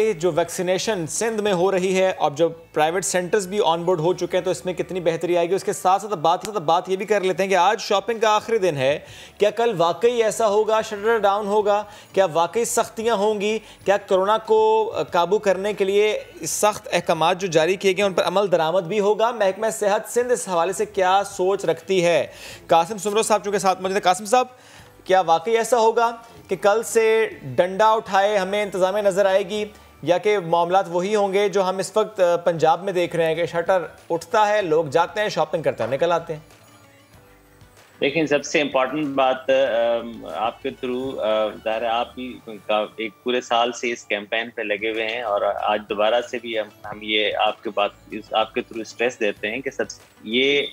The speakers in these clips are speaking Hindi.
भाई जो वैक्सीनेशन सिंध में हो रही है, अब जो प्राइवेट सेंटर्स भी ऑन बोर्ड हो चुके हैं, तो इसमें कितनी बेहतरी आएगी। उसके साथ साथ बात ये भी कर लेते हैं कि आज शॉपिंग का आखिरी दिन है। क्या कल वाकई ऐसा होगा, शटर डाउन होगा? क्या वाकई सख्तियां होंगी? क्या कोरोना को काबू करने के लिए सख्त अहकाम जो जारी किए गए उन पर अमल दरामद भी होगा? महकमा सेहत सिंध इस हवाले से क्या सोच रखती है? कासिम सुमरो साहब चूँकि साथ मौजूद हैं। कासिम साहब, क्या वाकई ऐसा होगा कि कल से डंडा उठाए हमें इंतजामें नजर आएगी, या कि मामलात वही होंगे जो हम इस वक्त पंजाब में देख रहे हैं कि शटर उठता है, लोग जाते हैं, शॉपिंग करते हैं, निकल आते हैं? देखिए, सबसे इम्पोर्टेंट बात आपके थ्रू ज़ाहिर है, आप भी एक पूरे साल से इस कैंपेन पे लगे हुए हैं और आज दोबारा से भी हम ये आपके थ्रू स्ट्रेस देते हैं कि ये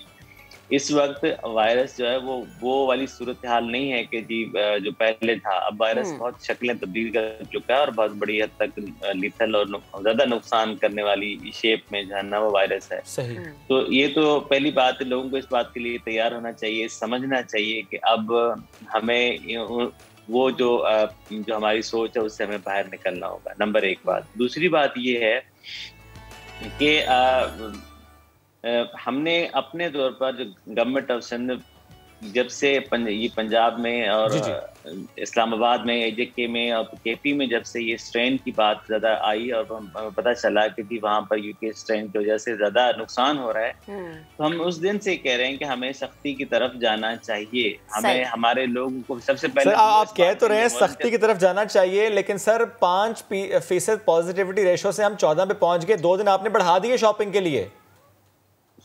इस वक्त वायरस जो है वो वाली सूरत हाल नहीं है कि जी जो पहले था। अब वायरस बहुत शक्लें तब्दील कर चुका है और बहुत बड़ी हद तक लीथल और ज्यादा नुकसान करने वाली शेप में जो है ना वो वायरस है। सही। तो ये तो पहली बात है, लोगों को इस बात के लिए तैयार होना चाहिए, समझना चाहिए कि अब हमें वो जो हमारी सोच है उससे हमें बाहर निकलना होगा। नंबर एक बात। दूसरी बात ये है कि हमने अपने तौर पर जो गवर्नमेंट ऑफ सिंध जब से ये पंजाब में और इस्लामाबाद में, एजेके में और केपी में जब से ये स्ट्रेन की बात ज्यादा आई और पता चला कि भी वहाँ पर यूके स्ट्रेन की वजह से ज्यादा नुकसान हो रहा है, तो हम उस दिन से कह रहे हैं कि हमें सख्ती की तरफ जाना चाहिए। हमें हमारे लोगों को सबसे पहले सर, आप कह तो रहे हैं सख्ती की तरफ जाना चाहिए, लेकिन सर 5% पॉजिटिविटी रेशो से हम 14 पे पहुंच गए। 2 दिन आपने बढ़ा दिए शॉपिंग के लिए।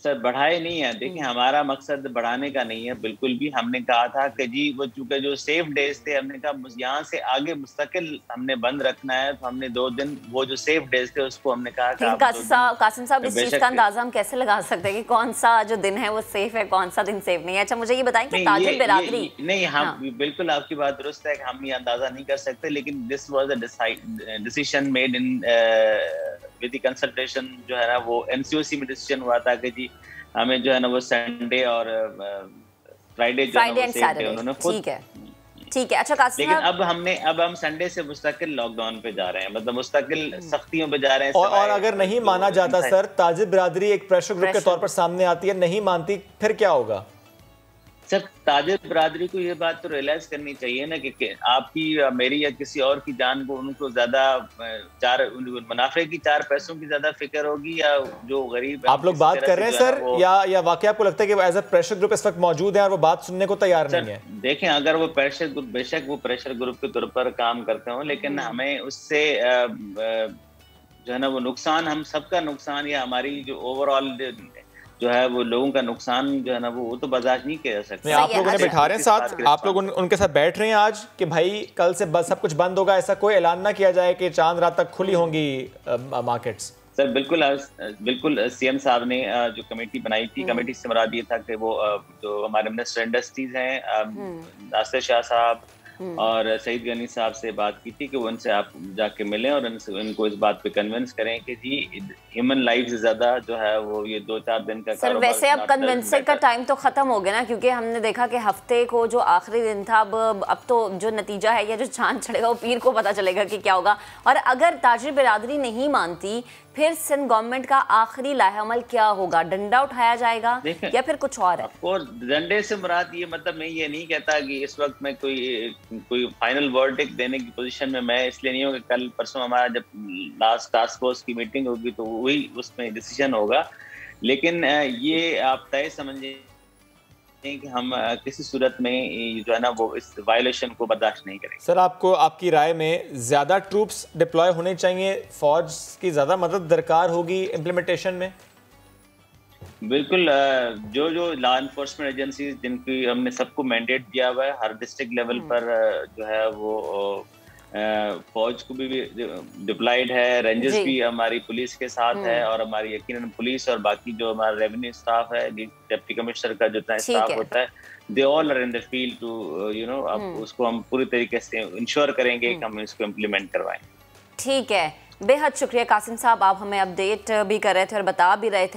सर बढ़ाए नहीं है। देखिए, हमारा मकसद बढ़ाने का नहीं है बिल्कुल भी। हमने कहा था कि जी वो चूंकि जो सेफ डेज थे, हमने कहा यहाँ से आगे मुस्तकिल हमने बंद रखना है, तो हमने 2 दिन वो जो सेफ डेज थे उसको हमने कहा कासिम साहब, इस चीज का अंदाजा हम कैसे लगा सकते हैं कि कौन सा जो दिन है वो सेफ है, कौन सा दिन सेफ नहीं है? अच्छा, मुझे ये बताएं कि ताजिर बिरादरी नहीं, हम बिल्कुल आपकी बात दुरुस्त है कि हम ये अंदाजा नहीं कर सकते, लेकिन this was a decision made in with the consultation जो है ना वो एनसीओसी में डिसीजन हुआ था कि जी हमें जो है ना वो संडे और फ्राइडे जो है वो सेफ डे उन्होंने खुद। ठीक है। अच्छा कासिम, लेकिन अब हम संडे से मुस्तकिल लॉकडाउन पे जा रहे हैं, मतलब मुस्तकिल सख्तियों पे जा रहे हैं। और अगर नहीं माना जाता सर, ताजिर बिरादरी एक प्रेशर ग्रुप के तौर पर सामने आती है, नहीं मानती, फिर क्या होगा? सर, ताजिर बिरादरी को ये बात तो रियलाइज करनी चाहिए ना कि आपकी या मेरी या किसी और की जान को उनको ज्यादा मुनाफे की 4 पैसों की ज्यादा फिक्र होगी, या जो गरीब आप लोग बात कर रहे हैं सर, या वाकई आपको लगता है कि एज अ प्रेशर ग्रुप इस वक्त मौजूद है और वो बात सुनने को तैयार नहीं है? देखें, अगर वो प्रेशर ग्रुप, बेशक वो प्रेशर ग्रुप के तौर पर काम करते हो, लेकिन हमें उससे जो है ना वो नुकसान, हम सबका नुकसान या हमारी जो ओवरऑल जो है वो लोगों का नुकसान जो है ना वो तो बर्दाश्त नहीं किया जा सकता। आप लोगों ने बिठा रहे हैं साथ, आप लोग उनके साथ बैठ रहे हैं आज कि भाई कल से बस सब कुछ बंद होगा, ऐसा कोई ऐलान ना किया जाए कि चांद रात तक खुली होंगी मार्केट्स? सर बिल्कुल सीएम साहब ने जो कमेटी बनाई थी, कमेटी से मुराद ये था कि वो जो हमारे मिनिस्टर इंडस्ट्रीज हैं नासिर शाह साहब और सईद गनी साहब से बात की थी कि वो उनसे आप जाके मिलें और उनको इस बात पे कन्विंस करें कि जी ह्यूमन लाइफ से ज्यादा जो है वो ये 2-4 दिन का सर वैसे अब कन्विंसिंग का टाइम तो खत्म हो गया ना, क्योंकि हमने देखा कि हफ्ते को जो आखिरी दिन था, अब तो जो नतीजा है या जो चांद चढ़ेगा वो पीर को पता चलेगा कि क्या होगा। और अगर ताजिर बिरादरी नहीं मानती, फिर सिंध गवर्नमेंट का आखिरी लाहेअमल क्या होगा? डंडा उठाया जाएगा या फिर कुछ और है? और डंडे से मुराद ये, मतलब मैं ये नहीं कहता कि इस वक्त मैं कोई फाइनल वर्डिक्ट देने की पोजीशन में मैं इसलिए नहीं हूँ कि कल परसों हमारा जब लास्ट टास्क फोर्स की मीटिंग होगी तो वही उसमें डिसीजन होगा, लेकिन ये आप तय समझिए कि हम किसी सूरत में जो है ना वो इस वायलेशन को बर्दाश्त नहीं करेंगे। सर, आपकी राय में ज्यादा ट्रूप्स डिप्लॉय होने चाहिए, फौज की ज्यादा मदद दरकार होगी इम्प्लीमेंटेशन में? बिल्कुल, जो लॉ एनफोर्समेंट एजेंसीज जिनकी हमने सबको मैंडेट दिया हुआ है, हर डिस्ट्रिक्ट लेवल पर जो है वो फौज को भी डिप्लॉयड है, रेंजर्स भी हमारी पुलिस के साथ है, और हमारी यकीनन पुलिस और बाकी जो हमारा रेवेन्यू स्टाफ है, डिप्टी कमिश्नर का जितना स्टाफ होता है, they all are in the field to अब उसको हम पूरी तरीके से इंश्योर करेंगे कि हम इसको इम्प्लीमेंट करवाएं। ठीक है, बेहद शुक्रिया कासिम साहब, आप हमें अपडेट भी कर रहे थे और बता भी रहे थे।